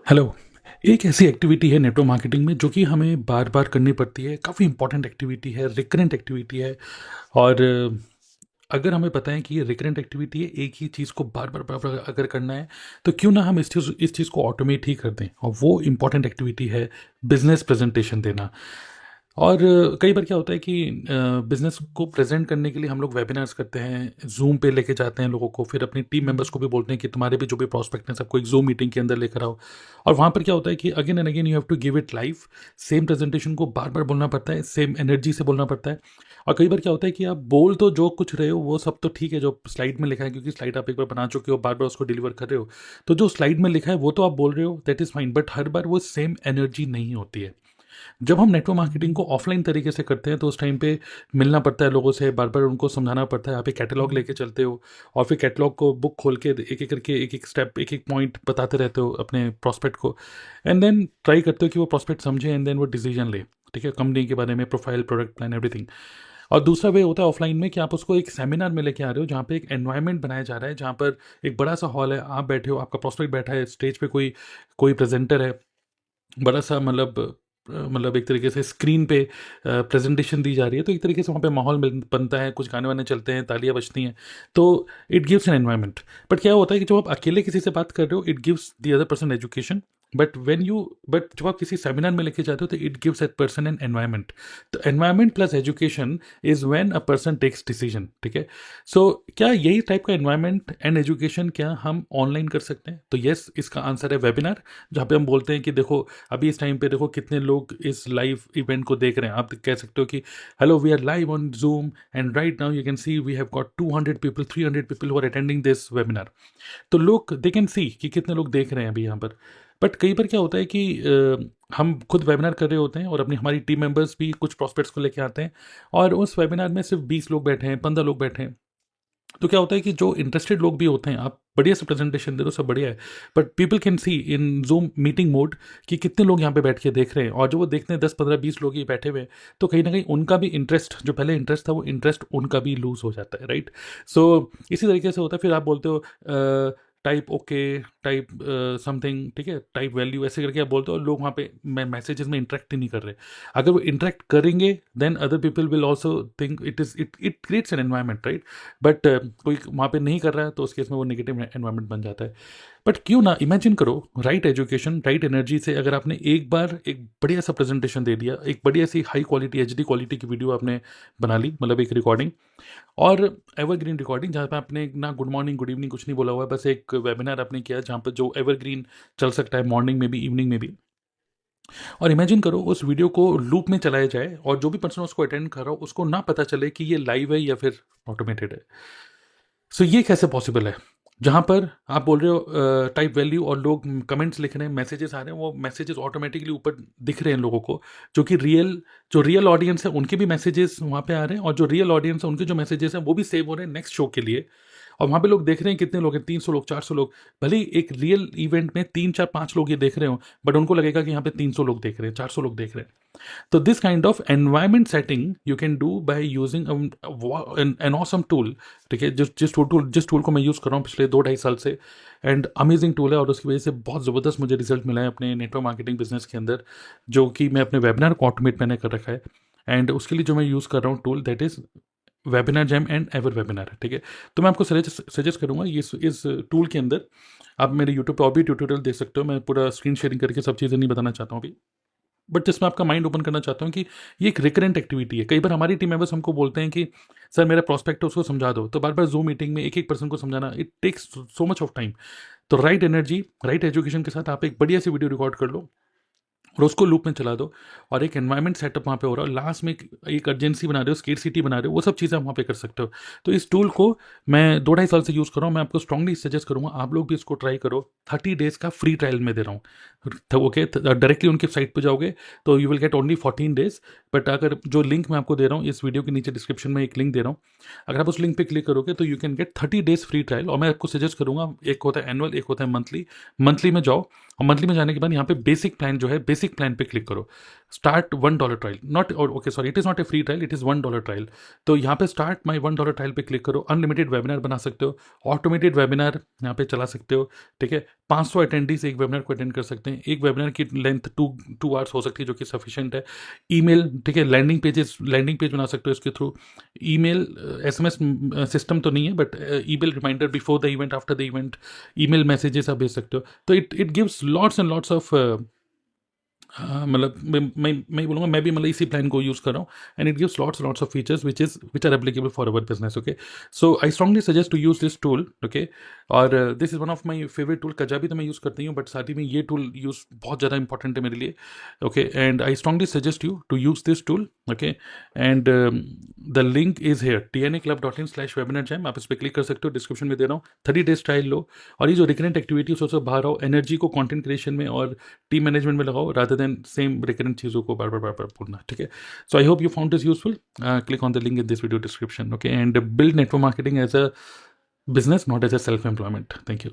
Hello. एक ऐसी activity है नेटवर्क मार्केटिंग में जो कि हमें बार बार करनी पड़ती है, काफ़ी इंपॉर्टेंट एक्टिविटी है, रिकरेंट एक्टिविटी है। और अगर हमें पता है कि ये रिकरेंट एक्टिविटी है, एक ही चीज़ को बार बार अगर करना है, तो क्यों ना हम इस चीज़ को ऑटोमेट ही कर दें। और वो इंपॉर्टेंट एक्टिविटी है बिजनेस प्रेजेंटेशन देना। और कई बार क्या होता है कि बिज़नेस को प्रेज़ेंट करने के लिए हम लोग वेबिनार्स करते हैं, ज़ूम पे लेके जाते हैं लोगों को, फिर अपनी टीम मेंबर्स को भी बोलते हैं कि तुम्हारे भी जो भी प्रॉस्पेक्ट हैं सबको एक ज़ूम मीटिंग के अंदर लेकर आओ। और वहाँ पर क्या होता है कि again and again you have to give it live. Same presentation को बार बार बोलना पड़ता है, सेम एनर्जी से बोलना पड़ता है। और कई बार क्या होता है कि आप बोल तो जो कुछ रहे हो वो सब तो ठीक है जो स्लाइड में लिखा है, क्योंकि स्लाइड आप एक बार बना चुके हो, बार बार उसको डिलीवर कर रहे हो। तो जो स्लाइड में लिखा है वो तो आप बोल रहे हो, दैट इज़ फाइन, बट हर बार वो सेम एनर्जी नहीं होती है। जब हम नेटवर्क मार्केटिंग को ऑफलाइन तरीके से करते हैं तो उस टाइम पे मिलना पड़ता है लोगों से, बार बार उनको समझाना पड़ता है। आप एक कैटलॉग लेके चलते हो और फिर कैटलॉग को बुक खोल के एक एक करके एक एक स्टेप एक एक पॉइंट बताते रहते हो अपने प्रॉस्पेक्ट को। एंड देन ट्राई करते हो कि वो प्रॉस्पेक्ट समझे एंड देन वो डिसीजन ले। ठीक है, कंपनी के बारे में, प्रोफाइल, प्रोडक्ट प्लान, एवरीथिंग। और दूसरा वे होता है ऑफलाइन में कि आप उसको एक सेमिनार में लेके आ रहे हो जहाँ पे एक एनवायरनमेंट बनाया जा रहा है, जहाँ पर एक बड़ा सा हॉल है, आप बैठे हो, आपका प्रॉस्पेक्ट बैठा है, स्टेज पे कोई कोई प्रेजेंटर है, बड़ा सा मतलब एक तरीके से स्क्रीन पे प्रेजेंटेशन दी जा रही है, तो एक तरीके से वहाँ पे माहौल बनता है, कुछ गाने वाने चलते हैं, तालियां बजती हैं। तो it gives an environment. But क्या होता है कि जब आप अकेले किसी से बात कर रहे हो, it gives the other person education. But जब आप किसी सेमिनार में लेके जाते हो तो it gives that person an environment. तो environment plus education is when a person takes decision. ठीक है। सो क्या यही टाइप का एनवायरनमेंट एंड एजुकेशन क्या हम ऑनलाइन कर सकते हैं? तो यस, इसका आंसर है वेबिनार। जहाँ पे हम बोलते हैं कि देखो, अभी इस टाइम पे देखो कितने लोग इस लाइव इवेंट को देख रहे हैं। आप कह सकते हो कि hello, we are live on Zoom and right now you can see we have got 200 people, 300 people who are attending this webinar. तो लोग दे कैन सी कि कितने लोग देख रहे हैं अभी यहाँ पर। बट कई बार क्या होता है कि हम खुद वेबिनार कर रहे होते हैं और अपनी हमारी टीम मेंबर्स भी कुछ प्रॉस्पेक्ट्स को लेके आते हैं, और उस वेबिनार में सिर्फ 20 लोग बैठे हैं, 15 लोग बैठे हैं। तो क्या होता है कि जो इंटरेस्टेड लोग भी होते हैं, आप बढ़िया से प्रेजेंटेशन दे दो, सब बढ़िया है, but people can see in zoom meeting mode कि कितने लोग यहाँ पे बैठ के देख रहे हैं, और जो वो देखते हैं 10 15 20 लोग ही बैठे हुए हैं, तो कहीं ना कहीं उनका भी इंटरेस्ट, जो पहले इंटरेस्ट था, वो इंटरेस्ट उनका भी लूज हो जाता है, राइट। सो इसी तरीके से होता है। फिर आप बोलते हो टाइप ओके, टाइप समथिंग, ठीक है, टाइप वैल्यू, ऐसे करके आप बोलते हो, और लोग वहाँ पे मैसेजेस में इंटरेक्ट ही नहीं कर रहे। अगर वो इंटरेक्ट करेंगे then other people will also think it creates an environment, right. But कोई वहाँ पे नहीं कर रहा है तो उस केस में वो नेगेटिव एनवायरमेंट बन जाता है। बट क्यों ना इमेजिन करो, राइट एजुकेशन, राइट एनर्जी से अगर आपने एक बार एक बढ़िया सा प्रेजेंटेशन दे दिया, एक बढ़िया सी हाई क्वालिटी एचडी क्वालिटी की वीडियो आपने बना ली, मतलब एक रिकॉर्डिंग, और एवरग्रीन रिकॉर्डिंग, जहाँ पे आपने ना गुड मॉर्निंग गुड इवनिंग कुछ नहीं बोला हुआ है, बस एक वेबिनार आपने किया जहाँ पर जो एवरग्रीन चल सकता है, मॉर्निंग में भी, इवनिंग में भी। और इमेजिन करो उस वीडियो को लूप में चलाया जाए और जो भी पर्सन उसको अटेंड कर रहा हो उसको ना पता चले कि ये लाइव है या फिर ऑटोमेटेड है। सो ये कैसे पॉसिबल है? जहाँ पर आप बोल रहे हो टाइप वैल्यू और लोग कमेंट्स लिख रहे हैं, मैसेजेस आ रहे हैं, वो मैसेजेस ऑटोमेटिकली ऊपर दिख रहे हैं लोगों को, जो रियल ऑडियंस है उनके भी मैसेजेस वहाँ पे आ रहे हैं, और जो रियल ऑडियंस है उनके जो मैसेजेस हैं वो भी सेव हो रहे हैं नेक्स्ट शो के लिए। और वहाँ पे लोग देख रहे हैं, कितने लोग हैं, 300 लोग, 400 लोग। भले ही एक रियल इवेंट में 3 4 5 लोग ये देख रहे हो, बट उनको लगेगा कि यहाँ पे 300 लोग देख रहे हैं, 400 लोग देख रहे हैं। तो this kind of environment setting you can do by using an awesome tool. ठीक है, जिस टूल को मैं यूज़ कर रहा हूँ पिछले 2 ढाई साल से, एंड अमेजिंग टूल है, और उसकी वजह से बहुत ज़बरदस्त मुझे रिजल्ट मिला है अपने नेटवर्क मार्केटिंग बिजनेस के अंदर, जो कि मैं अपने वेबिनार को ऑटोमेट मैंने कर रखा है। एंड उसके लिए जो मैं यूज़ कर रहा हूँ tool, that is webinar jam and ever webinar है। ठीक है, तो मैं आपको सजेस्ट करूँगा इस टूल के अंदर आप मेरे यूट्यूब पे और भी ट्यूटोरियल देख सकते हो। मैं पूरा स्क्रीन शेयरिंग करके सब चीज़ें नहीं बताना चाहता हूँ अभी, बट जिसमें आपका माइंड ओपन करना चाहता हूँ कि ये एक रिकरेंट एक्टिविटी है। कई बार हमारी टीम मेंबर्स हमको बोलते हैं कि सर मेरा प्रोस्पेक्ट है उसको समझा दो, तो बार बार जूम मीटिंग में एक एक पर्सन को समझाना, it takes so much of time. तो राइट एनर्जी, राइट एजुकेशन के साथ आप एक बढ़िया सी वीडियो रिकॉर्ड कर लो और उसको लूप में चला दो, और एक एनवायरनमेंट सेटअप वहाँ पे हो रहा है, लास्ट में एक अर्जेंसी बना रहे हो, स्केरसिटी बना रहे हो, वो सब चीज़ें आप वहाँ पे कर सकते हो। तो इस टूल को मैं 2 ढाई साल से यूज़ कर रहा हूँ। मैं आपको स्ट्रांगली सजेस्ट करूँगा आप लोग भी इसको ट्राई करो। 30 डेज़ का फ्री ट्रायल में दे रहा हूँ। ओके, डायरेक्टली उनकी साइट पर जाओगे तो you will get only 14 days. But अगर जो लिंक मैं आपको दे रहा हूँ इस वीडियो के नीचे डिस्क्रिप्शन में एक लिंक दे रहा हूँ, अगर आप उस लिंक पे क्लिक करोगे तो you can get 30 days free trial. और मैं आपको सजेस्ट करूँगा, एक होता है एनुअल, एक होता है मंथली। मंथली में जाओ, और मंथली में जाने के बाद यहाँ पे बेसिक प्लान जो है, बेसिक प्लान पे क्लिक करो। Start $1 trial, not okay sorry, it is not a free trial, it is $1 trial. तो यहाँ पे स्टार्ट माई $1 ट्रायल पे क्लिक करो, अनलिमिटेड वेबिनार बना सकते हो, ऑटोमेटेड वेबिनार यहाँ पे चला सकते हो, ठीक है। 500 अटेंडीज एक वेबिनार को अटेंड कर सकते हैं, एक वेबिनार की लेंथ 2 आवर्स हो सकती है, जो कि सफिशिएंट है। ईमेल, ठीक है, लैंडिंग पेज बना सकते हो इसके थ्रू। ईमेल SMS सिस्टम तो नहीं है, but email reminder before the event, after the event, email messages आप भेज सकते हो। तो it gives lots and lots of, हाँ, मतलब मैं बोलूँगा, मैं भी मतलब इसी प्लान को यूज़ कर रहा हूँ, and it gives lots of features which are applicable for our business, okay. So I strongly suggest to use this tool, okay. और this is one of my favourite tool. Kajabi तो मैं use करती हूँ, but साथ ही में ये tool use बहुत ज़्यादा इंपॉर्टेंट है मेरे लिए, okay. And I strongly suggest you to use this tool, okay. And the link is here, tnaclub.in/webinar jam। आप इस पर क्लिक कर सकते हो, डिस्क्रिप्शन में दे रहा हूँ। 30 डेज ट्रायल लो, और ये जो रिकरेंट एक्टिविटी है उससे बाहर आओ, एनर्जी को कंटेंट क्रिएशन में और टीम मैनेजमेंट में लगाओ, रादर देन सेम रिकरेंट चीज़ों को बार बार बोलना, ठीक है। So I hope you found this useful. Click on the link in this video description, okay, and build network marketing as a business, not as a self employment. Thank you.